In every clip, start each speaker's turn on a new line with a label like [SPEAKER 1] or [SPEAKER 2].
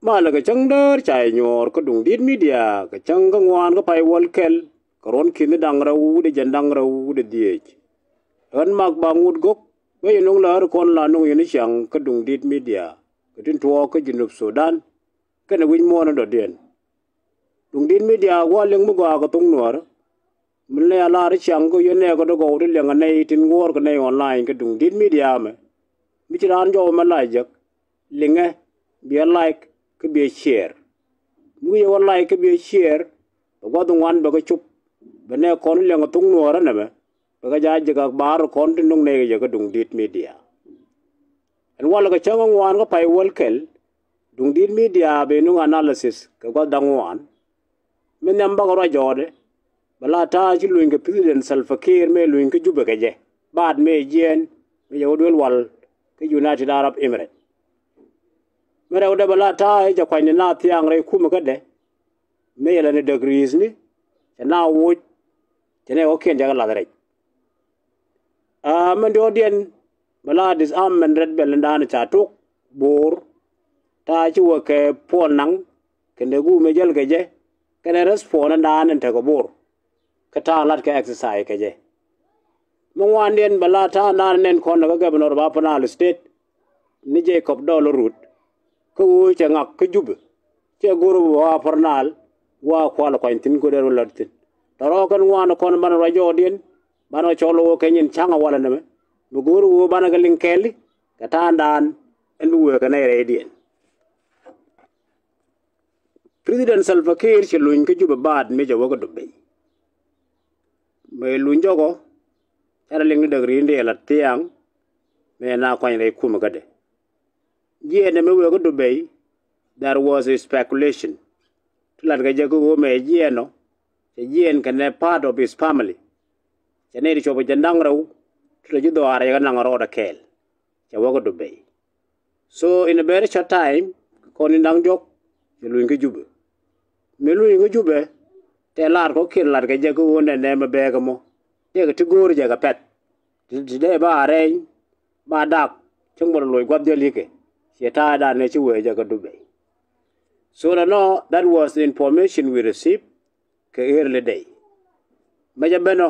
[SPEAKER 1] mà là cái chẳng đỡ chạy nhor có đúng dit media cái chẳng có ngoan có phải wall kel karon kin dang rau de jandang rau de die an mak bangut gok we nong lar kon la nong yin chang ka dung dit media ka tin to ka jinub Sudan ka na win mo na do den dung dit media wa leng mu ga ka tung nor mun le ala ri chang ko yene ko do go de leng nei tin ngor ka nei online ka dung dit media me mi chi ran jo ma la jak linga be like ka be share mu ye like ka be share ba dung wan ba ka chup ba ne kon leng tung nor na me ba ja jaga bar kon tin nong nei ja ka dung dit media and wala ka chang wan ka pai wal kel dung dit media be nu analysis ka ga dang wan men nam ba ro jode bala ta ji luin ka president Salva Kiir me luin ka juba ka je bad me jen me yo dol wal ka United Arab Emirates me ra da bala ta ja kwa ni na tiang re kuma ka de me yela ne degrees ni na wo tene o ken ja la re men do den bala disarmament red bell ndan cha tok bor ta chi wo ke pol nang kende gu me jel ke je kene respond ndan ta ko bor ka ta lat ka exercise ke je mo wan den bala ta nan nen kon ga governor ba panal state ni je kop do lo rut ko wo che ngak ke jub che guru wa panal wa kwal ko tin ko der latin taro kan wan kon man rajo den bano cholo ke nyin changa wala ne bu guru wo bana ga linkeli ka ta ndan en bu ka ne redien President Salva Kiir che luin ke juba bad me jawo ko dubbe me luin jogo era ling de grinde la tiang me na ko ne kuma gade je ne me wo ko dubbe there was a speculation tulat ga jago me je no je en kan part of his family je ne ri chobo jandang raw to judo ara ga nang ro da kel che wo ko dubbe so in a very short time ko ni nang jok je luin ke juba me luin ke juba te lar ko kin lar ga jago ne ne me be ga mo te ga tigur ja ga pet ti de ba are ba dak chung bor loy gwab de like che ta da ne chi we ja ga dubbe so no that was the information we received ke early day ma ja beno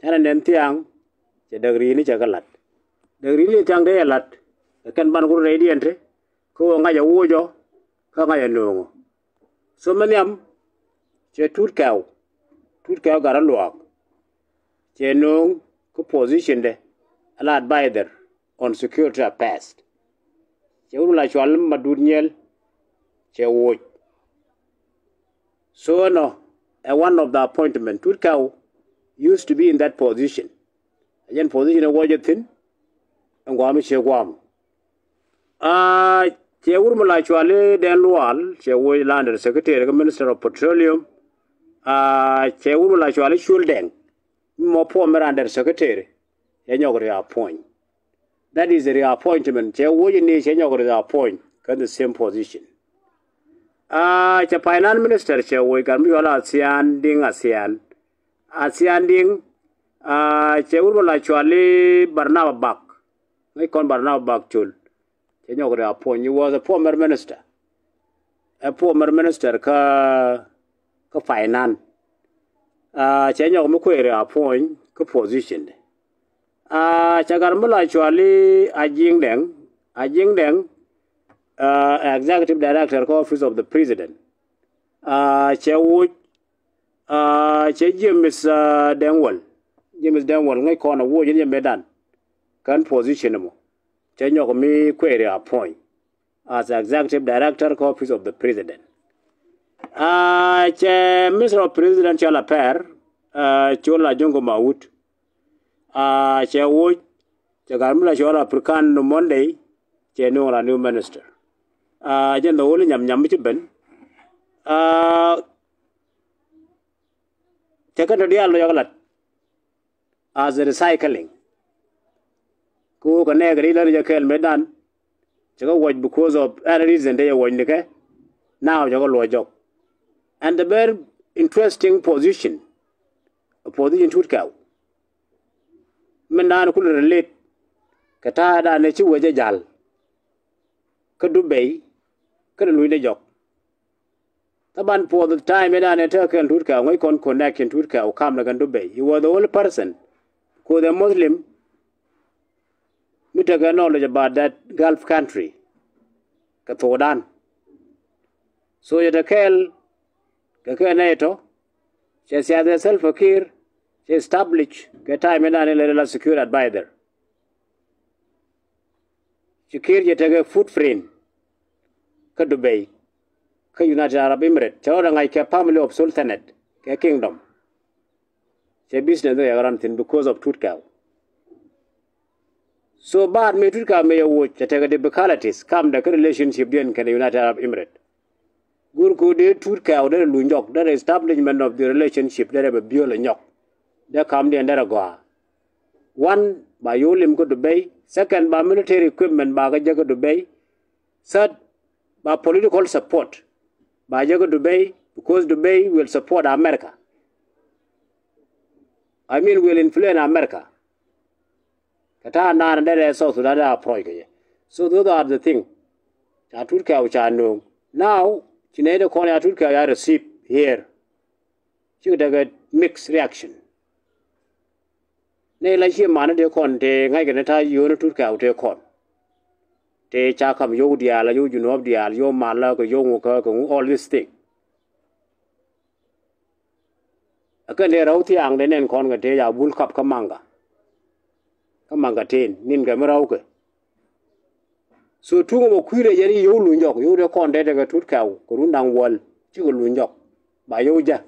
[SPEAKER 1] tana nem tiang che dagri ni ja ga lat dagri ni tiang de lat kan ban ko radiante ko nga ja wojo ka nga ya nongo so maniam che tut kaw Gatluak che nong ko position de ala advisor on security affairs che urula chwal maduniel che wo so no one of the appointment tut kaw used to be in that position again position wo je tin ngwam che gwam che urula chwale den lual che wo land secretary minister of petroleum che urula chwale shuldeng mo po under secretary yenyogre appoint that is a reappointment che wo ni che nyogre appoint kan the same position che finance minister che wo kan mi wala ASEAN ding che urula chwale Barnaba Bak ngai kon Barnaba Bak chul che nyogre appoint he was a former minister ka finance che nyog mu kwere appoint ka position cha garmula chwali ajing deng executive director ko office of the president che wo che James Dengwal ngai ko na wo yin medan kan position mo che nyog mi kwere appoint as executive director ko office of the president che Minister of Presidential Affairs chola jongo maut che wo che garmula chola African no Monday che no la new minister jen do woni nyam ci ben che ka do dialo yagalat as a recycling ko ko ne gari la ja kel medan che ko waj because of any reason they won ke now jago lo jok and a very interesting position tut kaw men dan ku relate ka ta da ne ci waje jal ka dubbe kada lui de jok taban for the time eda ta kan turka ngai kon connection turka o kam daga Dubai. He was the only person who the Muslim with a knowledge about that Gulf country ka Sudan. So yet a kel ka NATO she said herself fakir she established ka time eda la secure advisor. Secure yet a footprint ka Dubai ka United Arab Emirates chawda ngai ka family of sultanate ka kingdom she business they around thin because of Turkey. So bad me Turkey me watch that the difficulties come the relationship then can United Arab Emirates gur ko de Turkey or the lunjok the establishment of the relationship there be biol nyok they come the under go one by yolim go Dubai, second by military equipment by ga jago Dubai, third by political support by jago Dubai because Dubai will support America. I mean will influence America. Kata na ndere South Sudan approach. So those are the things. Turkey which I know. Now, Chinese corner Turkey I receive here. She would get mixed reaction. Ne la chi man de kon te ngai ga ta yo na Turkey out te kon. Te cha kam yo dia la yo junob dia yo mala ko yo ngo ko all this thing. Akan de raw ti ang de nen kon ga te ya bul kap kamanga ten nin ga maraw ke. So tungo mo kuire yari yo lu njok yo de kon de ga Turkey ko rundang wal chi ko lu njok ba yo ja.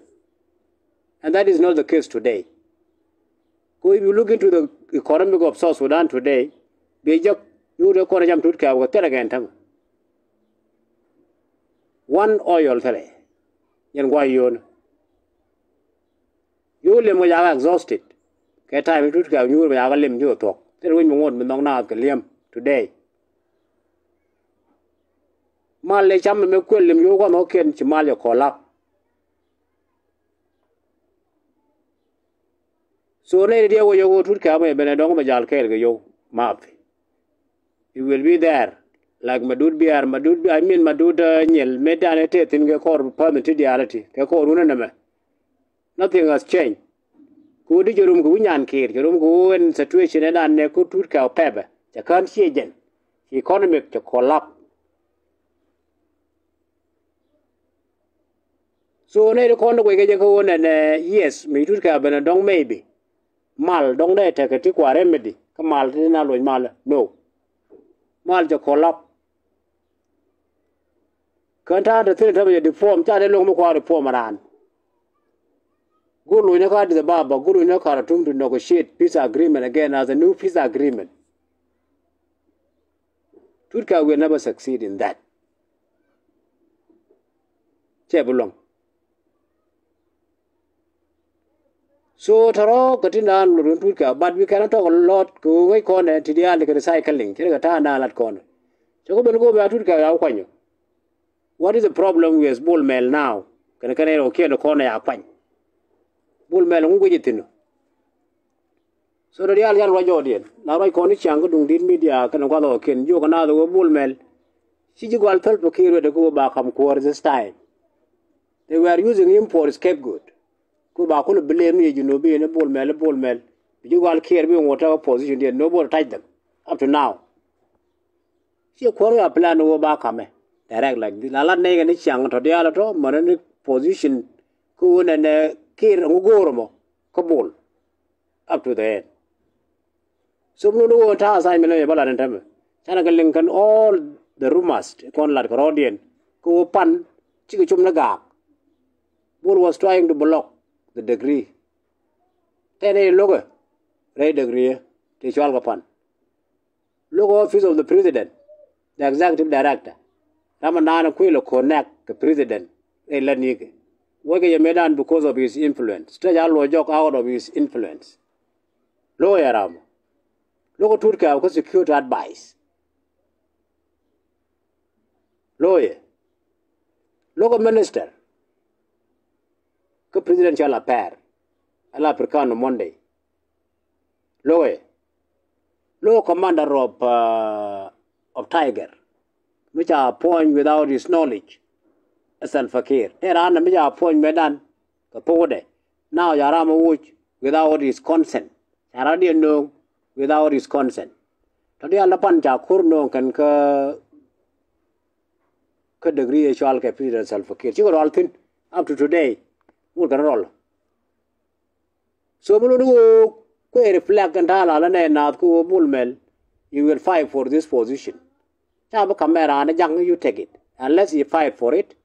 [SPEAKER 1] And that is not the case today. So if you look into the economy of South Sudan today, you record jam Turkey with again. One oil tele. Yan why you lim was exhausted. Get time to go, you will lim you talk. Then when you want me long now, lim today. Malay cham me quill you want okay and Chimalia call up. So ne dia wo yo Turkey me benedong majal kel yo map. You will be there like madud biar madud I mean madud nyel medane te tin ge kor permanent reality ke kor una me. Nothing has changed. Ku di jorum ku nyan kir jorum ku en situation edan ne ku Turkey pebe. Ja kan siegen. Economic to collapse. So ne ko ndo ge ko ne yes me Turkey benedong maybe. Mal dong de take ti kwa remedy ka mal ti na lo mal no mal jo collapse kan ta de te tabe de form ta de lo mo kwa reform ran gulu ne ka de baba gulu ne ka tum to negotiate peace agreement again as a new peace agreement. Turkey will never succeed in that. Chebulong. So taro katina lurun Turkey, but we cannot talk a lot. Go away corner to the other recycling. Tiratana lat corner. So go back to Turkey. What is the problem with bull mail now? Can I okay the corner aquine? Bull mail unguitino. So the real young Rajodian. Now I call it Chango doing media can go can you another bull mail. She go tell Pakir to go back on quarters this time. They were using him for a scapegoat. Go back on blame me, you know, being a bull mail. You all care being whatever position there, nobody touch them. Up to now. She a quarter a plan over back on me. Direct like this. Lala neg and young to the other modern position. Coon and Kir Ugoromo. Kabul. Up to the end. So no task I mean about and time. Chanaka Lincoln all the rumors, con like Rodian, go pan, Chickachum Naga. Bull was trying to block the degree. 10 logo, right degree, Tichualgapan. Logo office of the president, the executive director. Ramanana Quilo connect the president, Elanig. Working a medan because of his influence. Stretch out out of his influence. Lawyer Ram. Logo Turkey was security advice. Lawyer. Logo minister.個 presidential affair, alla Africano Monday. Loe commander of Tiger, which are appointed without his knowledge. Salfakir. Iran which are appointed Medan, Kapode. Now Yarama Wuch without his consent. Yaradian no without his consent. Tadi alapan Jakur no can degree shall get President Salfakir. She got all thin up to today. We're gonna roll. So Munu reflect and Mulmel, you will fight for this position. Have a camera and a young you take it. Unless you fight for it,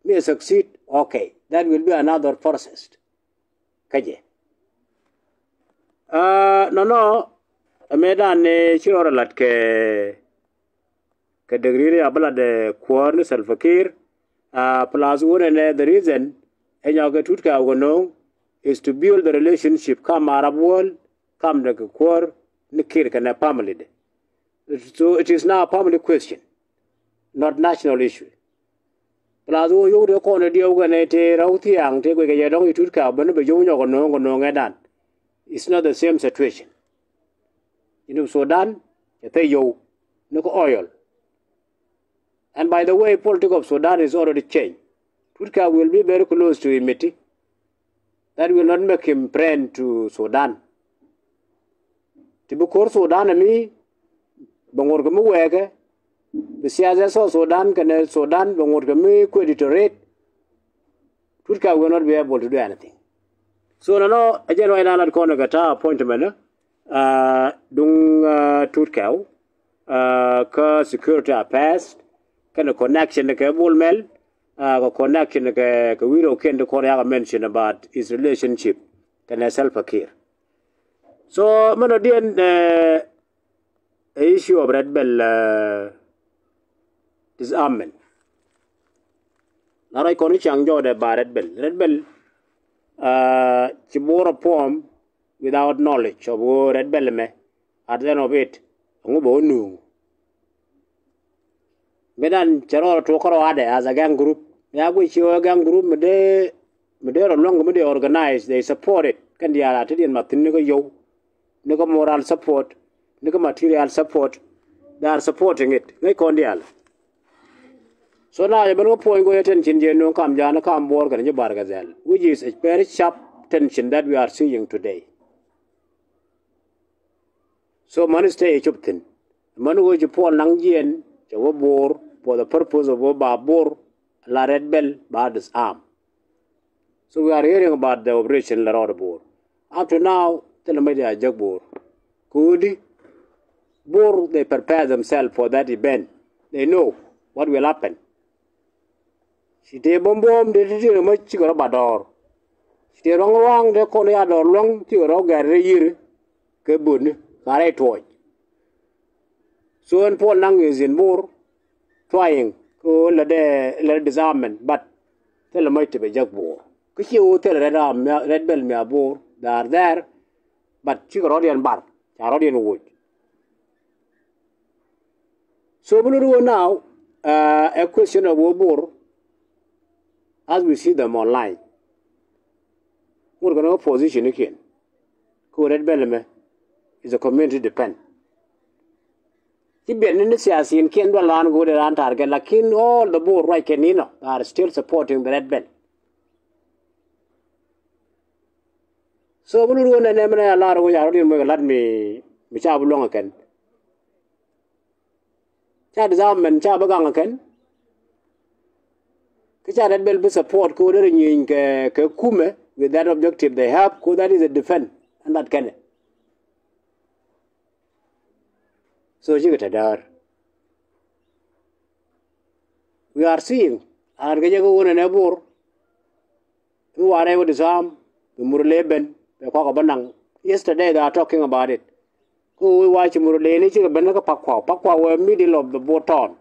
[SPEAKER 1] may succeed, okay. That will be another process. Kaje. No. A medan sure latke degree abala de corn Salfakir. Plus one and the reason and you get to is to build the relationship come Arab world, come the core, the kirk and a family. So it is now a family question, not national issue. Plus, you the corner deal when it Rautiang take away a dong to cow, but no, it's not the same situation. You know, Sudan, you no oil. And by the way, politics of Sudan is already changed. Turkey will be very close to Imiti. That will not make him friend to Sudan. Tibukor Sudan and me, Bangorgamu Wega, the Siazas Sudan can Sudan, Bangorgami, Queditorate. Turkey will not be able to do anything. So, no, I generally not corner gata appointment, dung Turkey, security affairs, kind of connection the cable mail. Connection we can the mention about his relationship can self-care. So Manodian issue of Red Bell disarmament. Now I can change the Red Bell. Red Bell she bore a poem without knowledge of Red Bell at the end of it. Knew. Medan Charo Tokoro Ade as a gang group. Which your gang group Mede along with organized, they support it. Can the Aratidian Martin Yo, Nico moral support, Nico material support, they are supporting it. They condial. So now you no point go attention, you know, come Jana, come work and your bargazel, which is a very sharp tension that we are seeing today. So money stay chuptin. Manu you pour Langien, Jawabor, for the purpose of Babor. La Red Bell bad his arm. So we are hearing about the operation La Rodabor. Up to now, tell the media Jagbor. Could Bor they prepare themselves for that event. They know what will happen. She take bomb, they did much bador. She wrong, they call ya door long to your year. Kabun, Kare toy. So and Paul Nang is in more trying. Let disarmament, but tell them to be Jagbor. Could you tell Red Bell me a bore? They are there, but Chigarodian bar, Charodian wood. So we do now a question of war as we see them online. We're going to position again. Red Bell is a community depend. In the Siasi in Kendra Land go around target, like in all the board right canino are still supporting the Red Bell. So we do a name a lot of we are doing let me which I belong again. Chad is arm and Chabagang again. Kicha Red Bell support code in Kume with that objective they have, that is a defense and that can. So you get a dar. We are seeing Argajago and Ebor who are able to disarm the Murleben, the Cocabanang. Yesterday they are talking about it. Who we watch Murleni, Benaka Pakwa. Pakwa were middle of the Boton.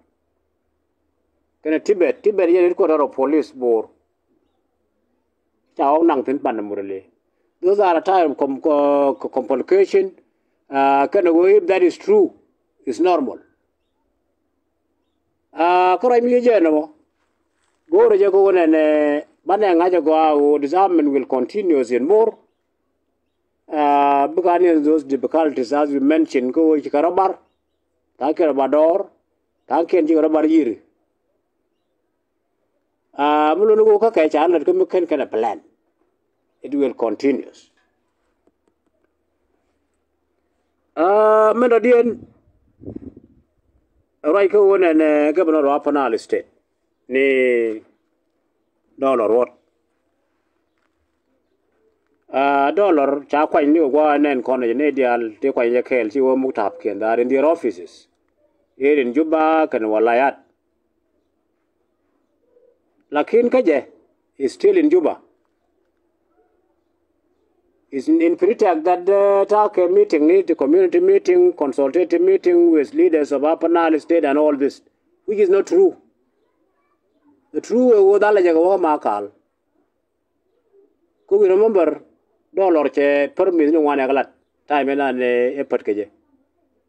[SPEAKER 1] Can a Tibet yet quarter of police bore. Chow Nangton Panamurle. Those are a time complication. If that is true. It's normal. Korai mi general. Go to Jago and Banangajago disarmament will continue in more. Because those difficulties as we mentioned, go Chikarabar, Takirabador, tang ken ji ora bar yiri mulo no ka kai chan ko ken kana plan it will continues men odien right ko wona ne governor of Panal state ni dollar what dollar cha kwa ni go nen kono ne dial te kwa ye kel ci wo muktap ken dar in their offices here in Juba kan walayat lakin kaje is still in Juba is in Pritak that talk a meeting need a community meeting consultative meeting with leaders of Panal state and all this which is not true the true wo dala jaga wo makal ko we remember dollar che permis no wane galat time na ne e pat keje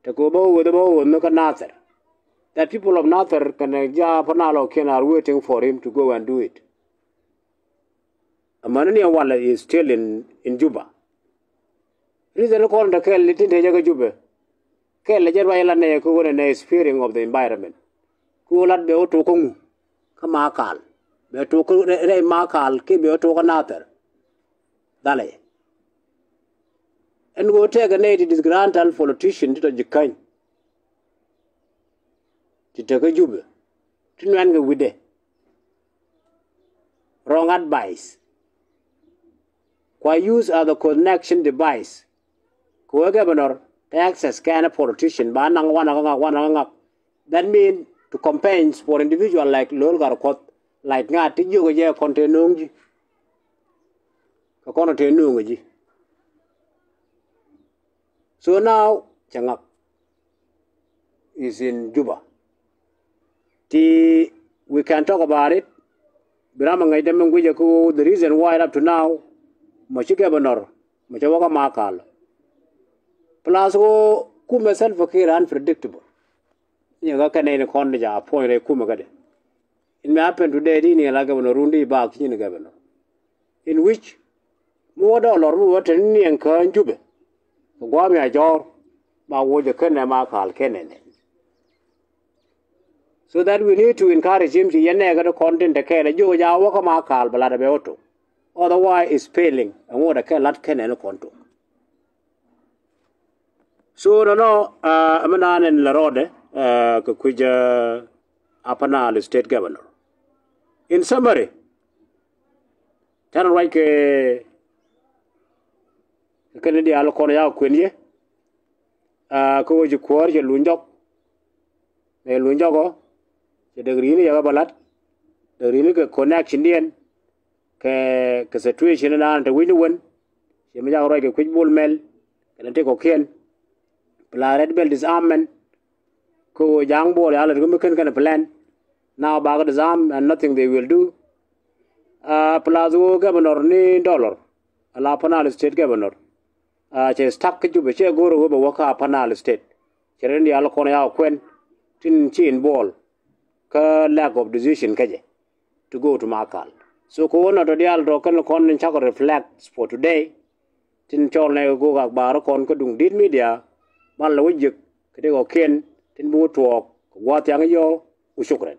[SPEAKER 1] te ko bo no ka Nather that people of Nather can ja Panalo can are waiting for him to go and do it amanani wala is still in Juba reason ko nda kel litinde jaga Juba kel le jerwa yala ne ko wona ne sparing of the environment ko lat be oto ko ngu ka makal be to ko re makal ke be oto ko Nather dale and go take a native disgruntled politician to Jikain. To take a Juba. To Nanga with it. Wrong advice. Why use other connection device? Ko governor to access can a politician banang one. That means to campaign for individual like Lolgar Kot, like Nat, you contain Nungi. Contain Nungi. So now, Changak is in Juba. We can talk about it. The reason why up to now, Machikabanor, Machawaka Makal. Plus, Kuma self-care unpredictable. You can name a condaja, point a Kumagade. It may happen today in a Governor Rundi Bak in the governor, in which more dollar more than in Juba. Guami a jaw, but would the Kenya Makal Kennen. So that we need to encourage him to yenega content the care, you Yawaka Makal, Baladabeoto. Otherwise, it's failing, and what a Kelat Kennen conto. So, no, Amanan and Larode, Kukuja Apanal state governor. In summary, Channel Rike Kennedy Alconia Quinye, Koji Quar, Lunjok, Lunjago, the green Yagabalat, the Rinica connection in situation and the window one, she may write a quick bull mel, and take a can, Red Bell disarmament, Co young boy, Alagumican kind of plan, now bag disarm and nothing they will do. Plazo governor ni dollar, a la Panal state governor. Che stuck to be che go over Waka Panal state. Cherendi Alconia Quen, Tin Chin Ball, lack of decision kaje to go to Makal. So Kona to the Aldo Con and Chako reflects for today. Tin Chorne go bar con Kudung did media, Malawijik, Kadego Ken, Tin Boot walk, what young yo, Ushukren.